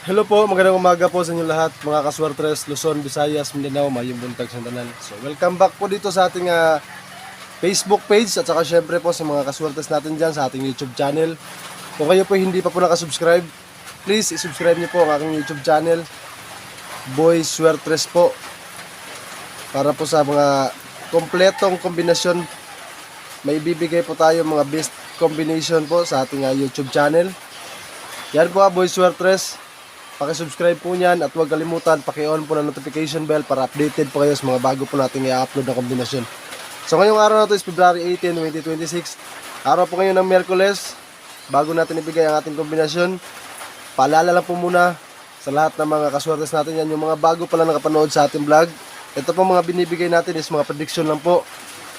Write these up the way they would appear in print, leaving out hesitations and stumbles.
Hello po, magandang umaga po sa inyo lahat, mga kaswertres, Luzon, Visayas, Mindanao, mayong buntag sa tanan. So, welcome back po dito sa ating Facebook page at saka syempre po sa mga kaswertres natin dyan sa ating YouTube channel. Kung kayo po hindi pa po nakasubscribe, please isubscribe niyo po ang aking YouTube channel, Boy Swertres po. Para po sa mga kompletong kombinasyon, may bibigay po tayo mga best combination po sa ating YouTube channel. Yan po Boy Swertres. Paki-subscribe po niyan at huwag kalimutan paki-on po ng notification bell para updated po kayo sa mga bago po nating i-upload na kombinasyon. So ngayong araw na ito is February 18, 2026. Araw po ngayon ng Miyerkules. Bago natin ibigay ang ating kombinasyon, paalala lang po muna sa lahat ng mga kaswertes natin yan, yung mga bago pa lang nakapanood sa ating vlog. Ito po mga binibigay natin is mga prediction lang po.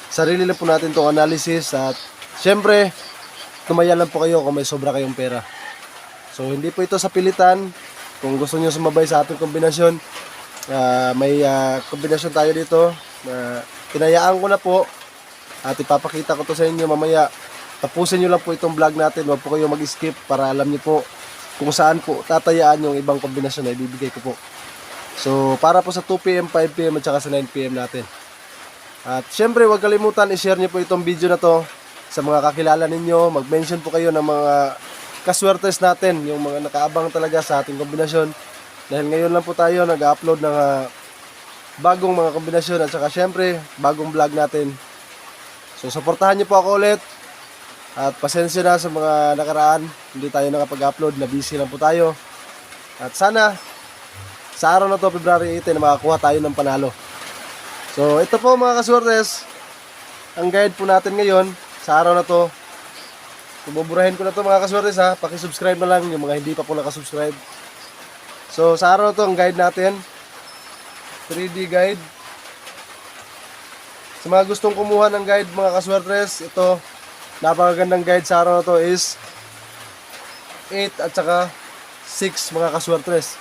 Sarili lang po natin itong analysis at syempre, tumaya lang po kayo kung may sobra kayong pera. So hindi po ito sa pilitan. Kung gusto niyo sumabay sa ating kombinasyon, may kombinasyon tayo dito na tinayaan ko na po at ipapakita ko to sa inyo mamaya. Tapusin niyo lang po itong vlog natin, huwag po kayo mag-skip para alam niyo po kung saan po tatayaan yung ibang kombinasyon na ibibigay ko po. So para po sa 2pm, 5pm at saka sa 9pm natin. At syempre huwag kalimutan i-share niyo po itong video na to sa mga kakilala ninyo. Mag-mention po kayo ng mga kaswertes natin, yung mga nakaabang talaga sa ating kombinasyon. Dahil ngayon lang po tayo nag-upload ng bagong mga kombinasyon at saka syempre bagong vlog natin. So supportahan niyo po ako ulit at pasensya na sa mga nakaraan, hindi tayo nakapag-upload, na busy lang po tayo. At sana sa araw na to, February 18, makakuha tayo ng panalo. So ito po mga kaswertes, ang guide po natin ngayon sa araw na to. Buburahin ko na to mga kaswertes ha. Paki-subscribe na lang yung mga hindi pa po nakasubscribe. So sa araw na to ang guide natin, 3D guide. Sa mga gustong kumuha ng guide mga kaswertes, ito napakagandang guide sa araw na to is 8 at saka 6 mga kaswertes.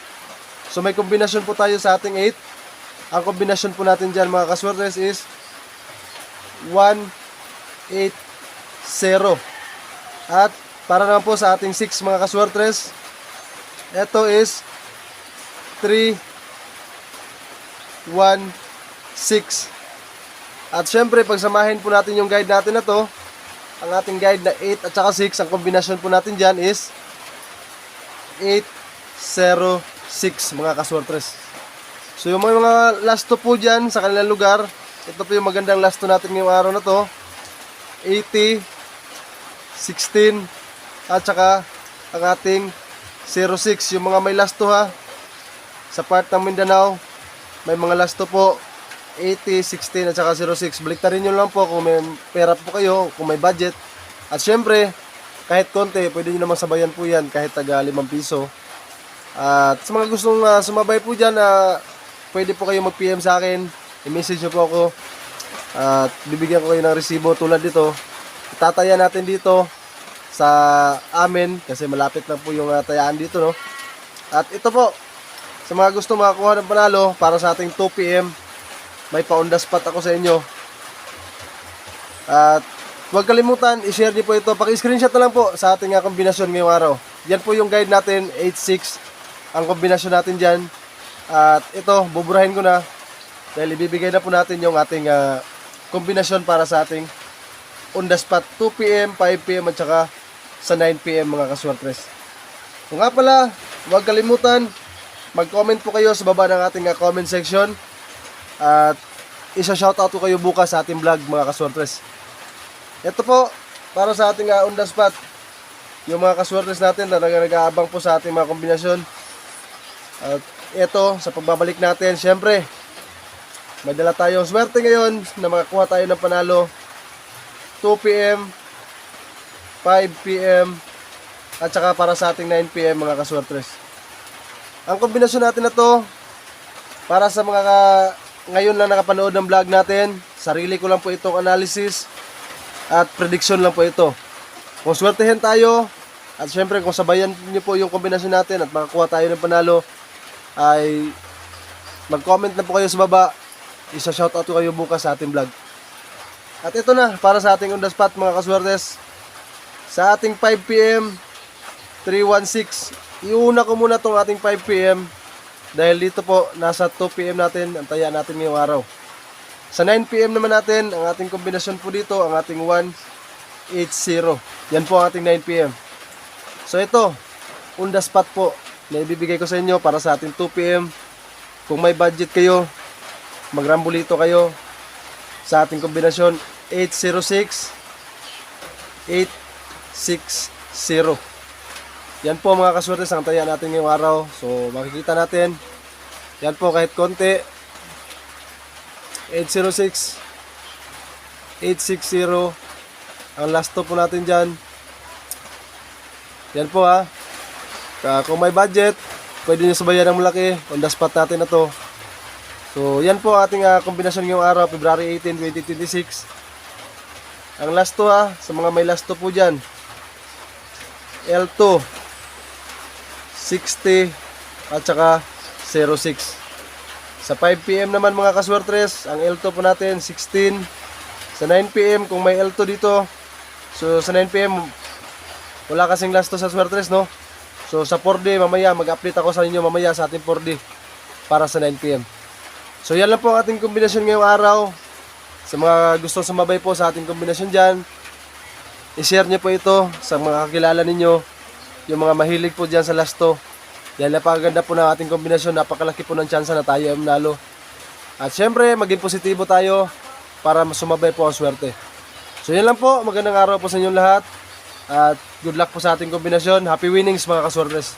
So may kombinasyon po tayo sa ating 8. Ang kombinasyon po natin dyan mga kaswertes is 1, 8, 0. At para naman po sa ating 6 mga kaswertres, ito is 3, 1, 6. At syempre pagsamahin po natin yung guide natin na to, ang ating guide na 8 at saka 6, ang kombinasyon po natin dyan is 8, 0, 6 mga kaswertres. So yung mga last 2 po dyan sa kanilang lugar, ito po yung magandang last 2 natin ngayong araw na to, 80, 16 at saka ang ating 06. Yung mga may last 2 ha, sa part ng Mindanao may mga last 2 po, 80, 16 at saka 06. Baliktarin nyo lang po kung may pera po kayo, kung may budget. At syempre kahit konti, pwede nyo naman sabayan po yan kahit taga 5 piso. At sa mga gustong sumabay po dyan, pwede po kayo mag PM sa akin, i-message nyo po ako at bibigyan ko kayo ng resibo tulad dito. Tataya natin dito sa amin kasi malapit lang po yung tayaan dito, no? At ito po, sa mga gusto makakuha ng panalo para sa ating 2pm, may pa-on the spot ako sa inyo. At huwag kalimutan, i-share niyo po ito. Paki-screenshot na lang po sa ating kombinasyon ngayong araw. Yan po yung guide natin, 8-6 ang kombinasyon natin dyan. At ito, buburahin ko na dahil ibibigay na po natin yung ating kombinasyon para sa ating on the spot 2pm, 5pm at saka sa 9pm mga kaswertres. Kung nga pala, huwag kalimutan, mag-comment po kayo sa baba ng ating comment section at isa-shoutout ko kayo bukas sa ating vlog mga kaswertres. Ito po, para sa ating on the spot, yung mga kaswertres natin na nag-aabang po sa ating mga kombinasyon. At ito, sa pagbabalik natin, syempre, may dala tayong swerte ngayon na makakuha tayo ng panalo 2pm, 5pm, at saka para sa ating 9pm mga kaswertres. Ang kombinasyon natin na to, para sa mga ngayon lang nakapanood ng vlog natin, sarili ko lang po itong analysis at prediction lang po ito. Kung swertehin tayo, at syempre kung sabayan niyo po yung kombinasyon natin at makakuha tayo ng panalo, ay mag-comment na po kayo sa baba. Isa-shoutout ko kayo bukas sa ating vlog. At ito na, para sa ating on the spot mga kaswertes. Sa ating 5pm, 316 iuna ko muna tong ating 5 p.m. dahil dito po nasa 2 p.m. natin, antayan natin ngayong araw. Sa 9 p.m. naman natin, ang ating kombinasyon po dito, ang ating 180. Yan po ang ating 9 p.m. So ito, on the spot po, na ibibigay ko sa inyo para sa ating 2 p.m. Kung may budget kayo, magrambolito kayo sa ating kombinasyon 806 860. Yan po mga kaswerte, santayan natin ngayong araw. So makikita natin, yan po kahit konti, 806 860 ang last two po natin dyan. Yan po ha. Kung may budget, pwede nyo subayan ng malaki. On the spot natin na to. So yan po ating kombinasyon ngayong araw, February 18, 2026. Ang last two ha, sa mga may last two po dyan, L2 60 at saka 06. Sa 5 p.m. naman mga kaswertres, ang L2 po natin 16. Sa 9 p.m. kung may L2 dito, so sa 9 p.m. wala kasing last two sa swertres, no? So sa 4D mamaya, mag-update ako sa inyo mamaya sa ating 4D para sa 9 p.m. So yan lang po ang ating kombinasyon ngayong araw. Sa mga gustong sumabay po sa ating kombinasyon dyan, i-share nyo po ito sa mga kakilala ninyo, yung mga mahilig po dyan sa last two. Yan, napakaganda po ng ating kombinasyon, napakalaki po ng tsansa na tayo ay manalo. At syempre, maging positibo tayo para sumabay po ang swerte. So yan lang po, magandang araw po sa inyong lahat. At good luck po sa ating kombinasyon. Happy winnings mga kaswertes.